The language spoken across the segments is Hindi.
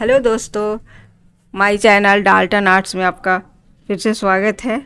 हेलो दोस्तों, माय चैनल डाल्टन आर्ट्स में आपका फिर से स्वागत है।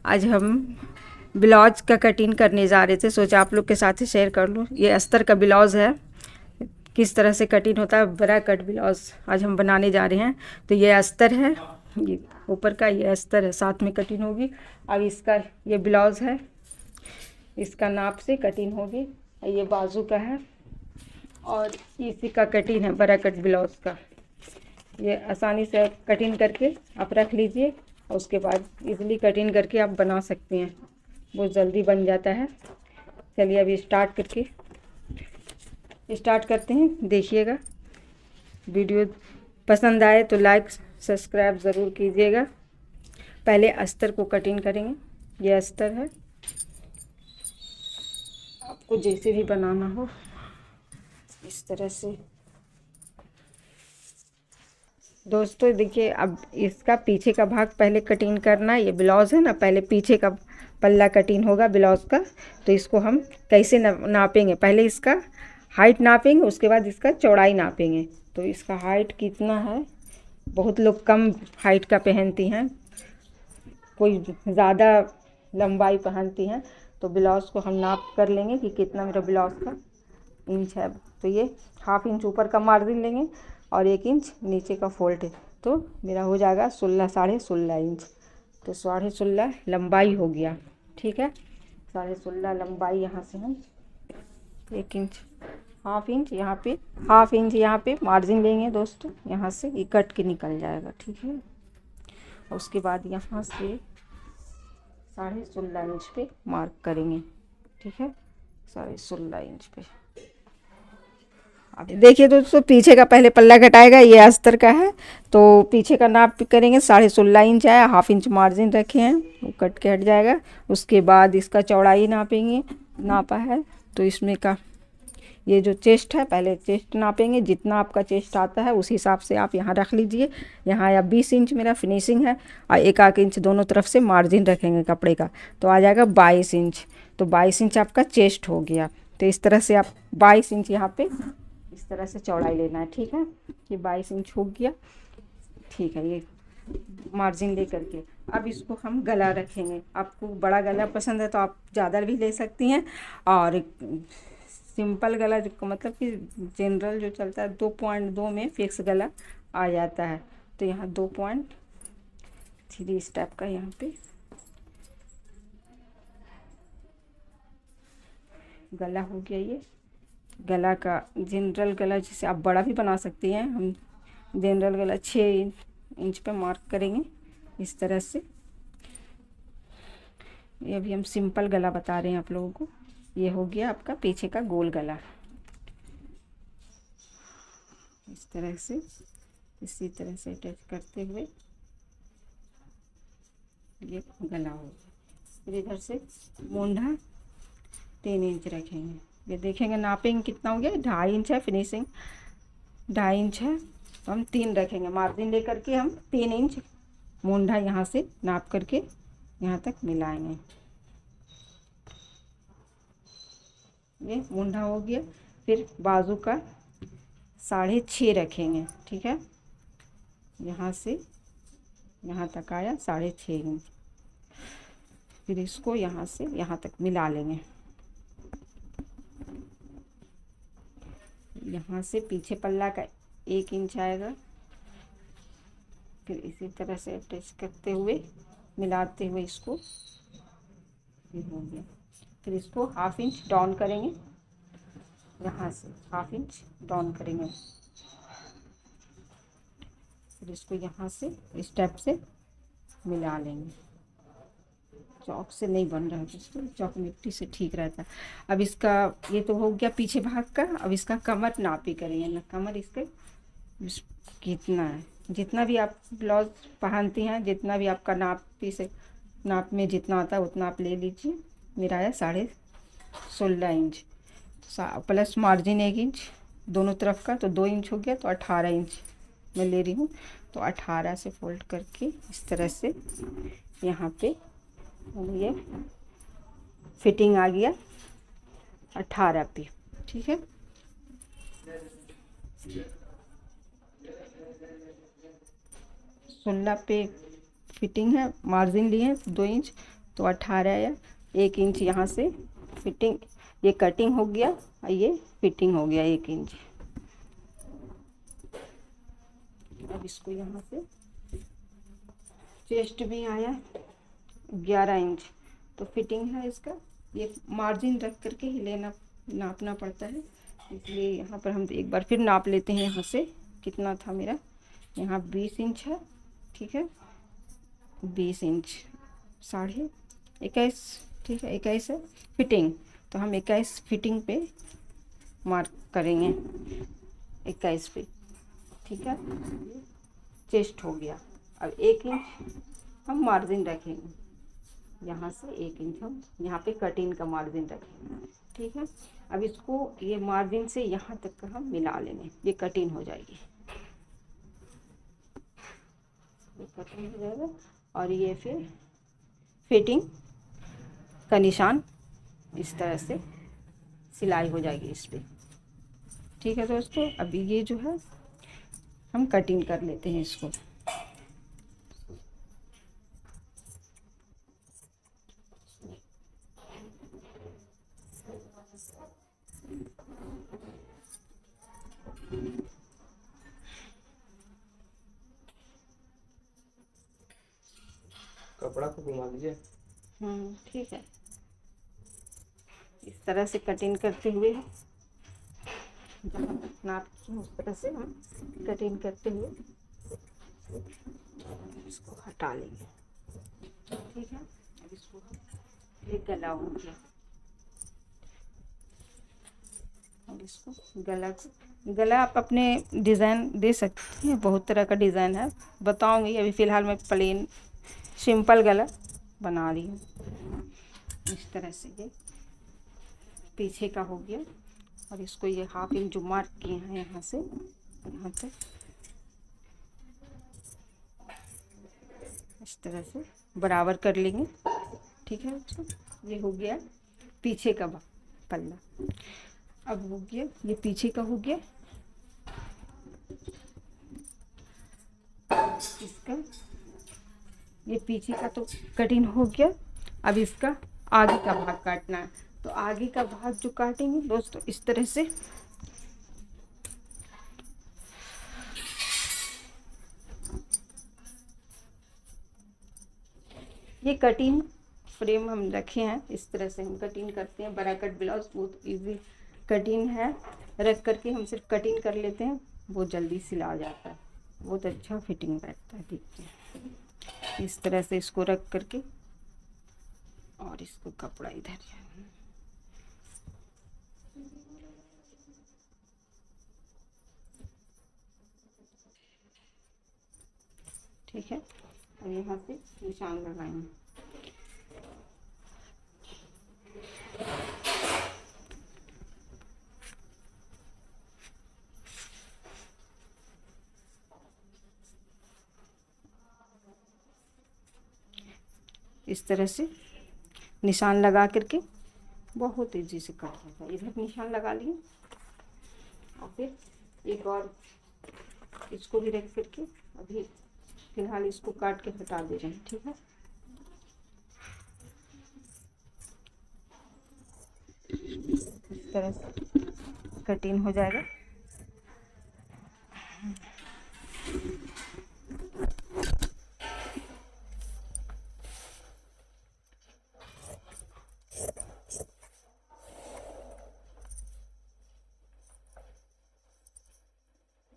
आज हम ब्लाउज का कटिंग करने जा रहे थे, सोचा आप लोग के साथ ही शेयर कर लूँ। ये अस्तर का ब्लाउज़ है, किस तरह से कटिंग होता है, बड़ा कट ब्लाउज़ आज हम बनाने जा रहे हैं। तो ये अस्तर है, ये ऊपर का ये अस्तर है, साथ में कटिंग होगी। अब इसका ये ब्लाउज़ है, इसका नाप से कटिंग होगी। ये बाजू का है और इसी का कटिंग है, बड़ा कट ब्लाउज़ का। ये आसानी से कटिंग करके आप रख लीजिए और उसके बाद इजीली कटिंग करके आप बना सकते हैं, बहुत जल्दी बन जाता है। चलिए अभी स्टार्ट करते हैं। देखिएगा, वीडियो पसंद आए तो लाइक सब्सक्राइब ज़रूर कीजिएगा। पहले अस्तर को कटिंग करेंगे। ये अस्तर है, आपको जैसे भी बनाना हो इस तरह से। दोस्तों देखिए, अब इसका पीछे का भाग पहले कटिंग करना है। ये ब्लाउज़ है ना, पहले पीछे का पल्ला कटिंग होगा ब्लाउज़ का। तो इसको हम कैसे नापेंगे, पहले इसका हाइट नापेंगे, उसके बाद इसका चौड़ाई नापेंगे। तो इसका हाइट कितना है, बहुत लोग कम हाइट का पहनती हैं, कोई ज़्यादा लंबाई पहनती हैं। तो ब्लाउज़ को हम नाप कर लेंगे कि कितना मेरा ब्लाउज़ का इंच है। तो ये हाफ इंच ऊपर का मार्जिन लेंगे और 1 इंच नीचे का फोल्ड है। तो मेरा हो जाएगा 16.5 इंच। तो 16.5 लंबाई हो गया, ठीक है। 16.5 लंबाई, यहाँ से हम 1 इंच हाफ इंच यहाँ पे मार्जिन लेंगे दोस्तों। यहाँ से ये कट के निकल जाएगा, ठीक है। उसके बाद यहाँ से 16.5 इंच पे मार्क करेंगे, ठीक है। 16.5 इंच पे देखिए दोस्तों, पीछे का पहले पल्ला कटाएगा। ये अस्तर का है तो पीछे का नाप करेंगे। 16.5 इंच आया, हाफ इंच मार्जिन रखे हैं, वो कट के हट जाएगा। उसके बाद इसका चौड़ाई नापेंगे, नापा है तो इसमें का ये जो चेस्ट है, पहले चेस्ट नापेंगे। जितना आपका चेस्ट आता है उस हिसाब से आप यहाँ रख लीजिए। यहाँ या 20 इंच मेरा फिनिशिंग है और 1 इंच दोनों तरफ से मार्जिन रखेंगे कपड़े का, तो आ जाएगा 22 इंच। तो 22 इंच आपका चेस्ट हो गया। तो इस तरह से आप 22 इंच यहाँ पे इस तरह से चौड़ाई लेना है, ठीक है। ये 22 इंच हो गया, ठीक है। ये मार्जिन ले करके अब इसको हम गला रखेंगे। आपको बड़ा गला पसंद है तो आप ज़्यादा भी ले सकती हैं, और सिंपल गला जो मतलब कि जनरल जो चलता है 2.2 में फिक्स गला आ जाता है। तो यहाँ 2.3 इस टाइप का यहाँ पे गला हो गया। ये गला का जनरल गला, जिसे आप बड़ा भी बना सकती हैं। हम जनरल गला 6 इंच पे मार्क करेंगे इस तरह से। ये अभी हम सिंपल गला बता रहे हैं आप लोगों को। ये हो गया आपका पीछे का गोल गला, इस तरह से इसी तरह से अटैच करते हुए ये गला हो गया। फिर इधर से मूंढा 3 इंच रखेंगे। ये देखेंगे, नापेंगे कितना हो गया। 2.5 इंच है फिनिशिंग, 2.5 इंच है तो हम 3 रखेंगे। मार्जिन लेकर के हम 3 इंच मूंढा यहाँ से नाप करके यहाँ तक मिलाएंगे। ये मूंढा हो गया। फिर बाजू का 6.5 रखेंगे, ठीक है। यहाँ से यहाँ तक आया 6.5 इंच। फिर इसको यहाँ से यहाँ तक मिला लेंगे। यहाँ से पीछे पल्ला का 1 इंच आएगा। फिर इसी तरह से अटैच करते हुए मिलाते हुए इसको हो गया। फिर इसको हाफ इंच डाउन करेंगे, यहाँ से हाफ इंच डाउन करेंगे। फिर इसको यहाँ से स्टेप से मिला लेंगे। चौक से नहीं बन रहा है दोस्तों, चौक मिट्टी से ठीक रहता है। अब इसका ये तो हो गया पीछे भाग का। अब इसका कमर नापी करेंगे ना, कमर इसके कितना है। जितना भी आप ब्लाउज पहनती हैं, जितना भी आपका नाप में जितना आता है उतना आप ले लीजिए। मेरा आया 16.5 इंच प्लस मार्जिन 1 इंच दोनों तरफ का, तो 2 इंच हो गया। तो 18 इंच मैं ले रही हूँ। तो 18 से फोल्ड करके इस तरह से यहाँ पे ये फिटिंग आ गया 18 पे, ठीक है। 16 पे फिटिंग है, मार्जिन लिए 2 इंच, तो 18 या 1 इंच यहाँ से फिटिंग, ये कटिंग हो गया और ये फिटिंग हो गया 1 इंच। अब इसको यहाँ से चेस्ट भी आया 11 इंच, तो फिटिंग है इसका, ये मार्जिन रख करके ही लेना नापना पड़ता है, इसलिए यहाँ पर हम एक बार फिर नाप लेते हैं। यहाँ से कितना था मेरा, यहाँ 20 इंच है, ठीक है, 20 इंच 21.5, ठीक है 21 है फिटिंग, तो हम 21 फिटिंग पे मार्क करेंगे, 21 पे, ठीक है। चेस्ट हो गया। अब 1 इंच हम मार्जिन रखेंगे, यहाँ से 1 इंच हम यहाँ पे कटिंग का मार्जिन रखेंगे, ठीक है। अब इसको ये मार्जिन से यहाँ तक का हम मिला लेंगे, ये कटिंग हो जाएगी, ये कटिंग हो जाएगा, और ये फिर फिटिंग का निशान इस तरह से सिलाई हो जाएगी इस पे, ठीक है दोस्तों। अभी ये जो है हम कटिंग कर लेते हैं इसको। कपड़ा को घुमा दीजिए। ठीक है, इस तरह से कटिंग करते हुए जहाँ नाप की उस तरह से हम कटिंग करते हुए इसको हटा लेंगे, ठीक है। अब इसको हम एक गला हो गया, और इसको गला आप अपने डिज़ाइन दे सकते हैं, बहुत तरह का डिज़ाइन है, बताऊंगी। अभी फ़िलहाल मैं प्लेन सिंपल गला बना रही हूँ। इस तरह से ये पीछे का हो गया, और इसको ये 1/2 इंच जो मार्क किए हैं यहाँ से यहाँ तक इस तरह से बराबर कर लेंगे, ठीक है। ये हो गया पीछे का पल्ला। अब हो गया ये पीछे का हो गया, इसका ये पीछे का तो कटिंग हो गया। अब इसका आगे का भाग काटना है, तो आगे का भाग जो काटेंगे दोस्तों इस तरह से ये कटिंग फ्रेम हम रखे हैं, इस तरह से हम कटिंग करते हैं। बड़ा कट ब्लाउज बहुत इजी कटिंग है, रख करके हम सिर्फ कटिंग कर लेते हैं, बहुत जल्दी सिला जाता है, बहुत अच्छा फिटिंग बैठता है। देखते हैं इस तरह से इसको रख करके, और इसको कपड़ा इधर, ठीक है। और यहाँ से निशान लगाएंगे, इस तरह से निशान लगा करके बहुत तेजी से कट होता है। इधर निशान लगा लिए, और फिर एक और इसको भी रख करके अभी फिलहाल इसको काट के हटा दे रहे हैं, ठीक है। इस तरह से कटिंग हो जाएगा।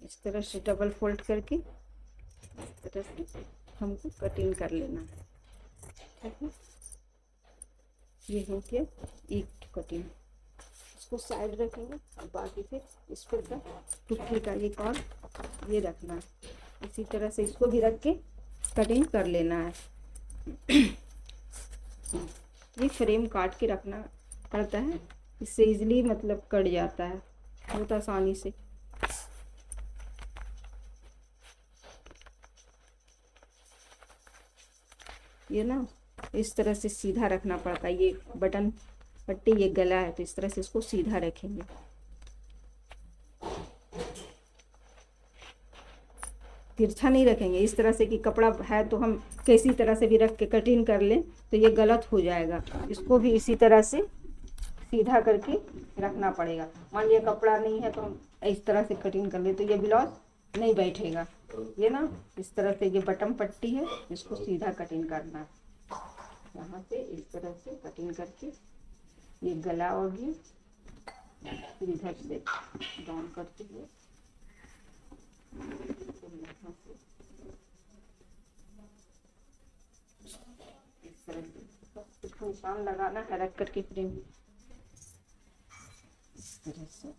इस तरह से डबल फोल्ड करके इस तरह से हमको कटिंग कर लेना है, ठीक है। ये हो गया एक कटिंग, इसको साइड रखेंगे, और बाकी फिर इस पर का टुकड़ी का एक और ये रखना है, इसी तरह से इसको भी रख के कटिंग कर लेना है। ये फ्रेम काट के रखना पड़ता है, इससे इजीली मतलब कट जाता है बहुत आसानी से। ये ना इस तरह से सीधा रखना पड़ता है, ये बटन पट्टी ये गला है, तो इस तरह से इसको सीधा रखेंगे। तिरछा नहीं रखेंगे, इस तरह से कि कपड़ा है तो हम किसी तरह से भी रख के कटिंग कर लें तो ये गलत हो जाएगा। इसको भी इसी तरह से सीधा करके रखना पड़ेगा। मान लिया कपड़ा नहीं है तो हम इस तरह से कटिंग कर ले तो ये ब्लाउज नहीं बैठेगा। ये ना इस तरह से ये बटन पट्टी है, इसको सीधा कटिंग करना है। यहाँ से इस तरह से कटिंग करके ये गला हो गया, फिर इधर से डाउन करते हुए इस तरह से इसको निशान लगाना है रख करके फ्रेम इस तरह से।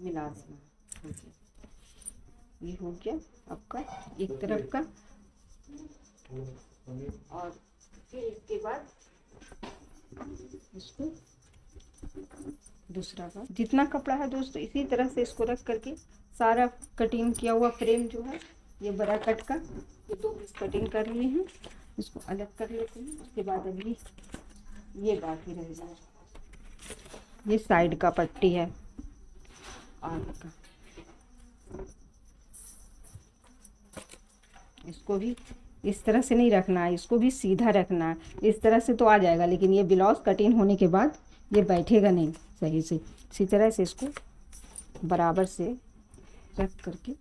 मिला देना, ये हो गया आपका एक तरफ का। और फिर इसके बाद इसको दूसरा का जितना कपड़ा है दोस्तों इसी तरह से इसको रख करके सारा कटिंग किया हुआ फ्रेम जो है ये बड़ा कट का ये 2 पीस कटिंग कर लिए हैं, इसको अलग कर लेते हैं। उसके बाद अभी ये बाकी रह जाए, ये साइड का पट्टी है आगे का, इसको भी इस तरह से नहीं रखना है, इसको भी सीधा रखना है। इस तरह से तो आ जाएगा लेकिन ये ब्लाउज कटिंग होने के बाद ये बैठेगा नहीं सही से। इसी तरह से इसको बराबर से रख करके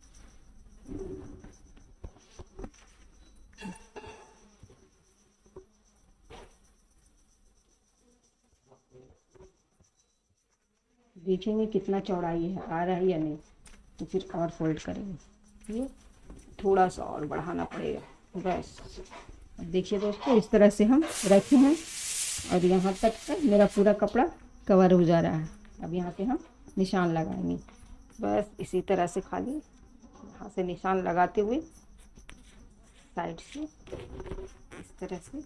देखेंगे कितना चौड़ाई है, आ रहा है या नहीं, तो फिर और फोल्ड करेंगे। ये थोड़ा सा और बढ़ाना पड़ेगा बस। अब देखिए दोस्तों इस तरह से हम रखे हैं और यहाँ तक का मेरा पूरा कपड़ा कवर हो जा रहा है। अब यहाँ पे हम निशान लगाएंगे, बस इसी तरह से खाली यहाँ से निशान लगाते हुए साइड से इस तरह से।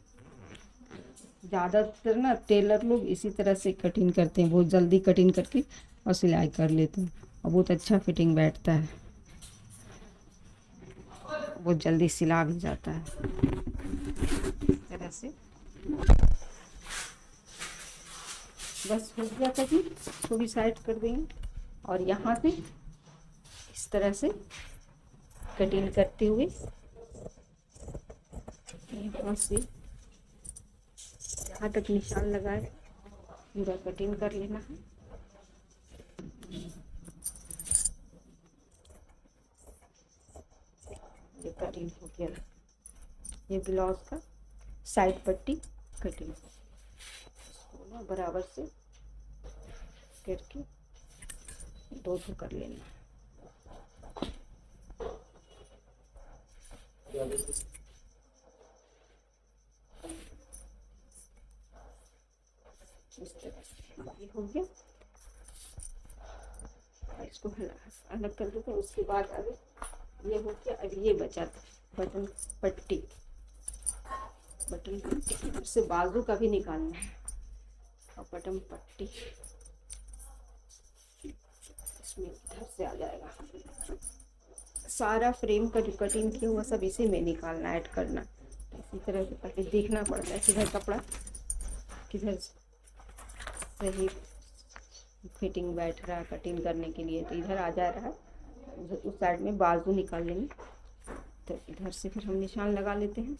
ज़्यादातर ना टेलर लोग इसी तरह से कटिंग करते हैं, बहुत जल्दी कटिंग करके और सिलाई कर लेते हैं और बहुत अच्छा फिटिंग बैठता है, बहुत जल्दी सिला भी जाता है। इस तरह से बस हो गया था कि इसको भी साइड कर देंगे और यहाँ से इस तरह से कटिंग करते हुए यहाँ से जहाँ तक निशान लगाए पूरा कटिंग कर लेना है। ये कटिंग हो गया, ये ब्लाउज का साइड पट्टी कटिंग इसको ना बराबर से करके 2 कर लेना। इस तरह से ये हो गया, इसको अलग कर देते हैं। उसके बाद अभी ये हो गया, अब ये बचा बटन पट्टी, बटन पट्टी से बाजू का भी निकालना है और बटन पट्टी इसमें इधर से आ जाएगा। सारा फ्रेम का जो कटिंग किया हुआ सब इसी में निकालना ऐड करना। इसी तरह से पहले देखना पड़ता है किधर कपड़ा किधर सही फिटिंग बैठ रहा है कटिंग करने के लिए, तो इधर आ जा रहा है। उस साइड में बाजू निकाल लेंगे तो इधर से फिर हम निशान लगा लेते हैं।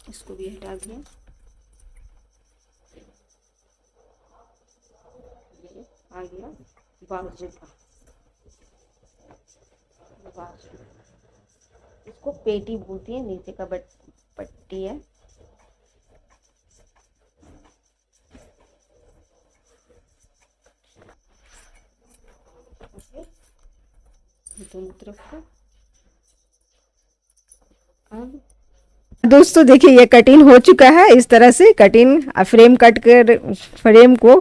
इसको भी हटा दिया, आ गया बाजू का बाजू, इसको पेटी बोलती है, नीचे का पट्टी है दोनों तरफ का। अब दोस्तों देखिए ये कटिंग हो चुका है। इस तरह से कटिंग फ्रेम कट कर फ्रेम को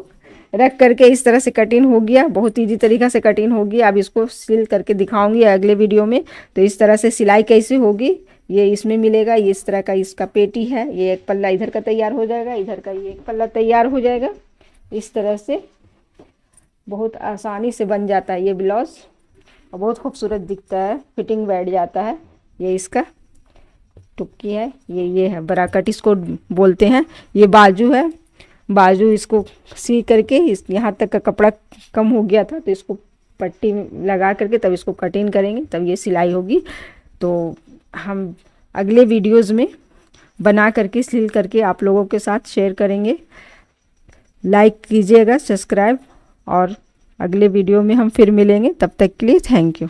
रख करके इस तरह से कटिंग हो गया। बहुत इजी तरीका से कटिंग होगी। अब इसको सिल करके दिखाऊंगी अगले वीडियो में। तो इस तरह से सिलाई कैसे होगी ये इसमें मिलेगा। ये इस तरह का इसका पेटी है। ये एक पल्ला इधर का तैयार हो जाएगा, इधर का ये एक पल्ला तैयार हो जाएगा। इस तरह से बहुत आसानी से बन जाता है ये ब्लाउज और बहुत खूबसूरत दिखता है, फिटिंग बैठ जाता है। ये इसका टुक्की है, ये है बराकट इसको बोलते हैं। ये बाजू है, बाजू इसको सी करके इस यहाँ तक का कपड़ा कम हो गया था तो इसको पट्टी लगा करके तब इसको कटिंग करेंगे, तब ये सिलाई होगी। तो हम अगले वीडियोज़ में बना करके सिल करके आप लोगों के साथ शेयर करेंगे। लाइक कीजिएगा, सब्सक्राइब, और अगले वीडियो में हम फिर मिलेंगे। तब तक के लिए थैंक यू।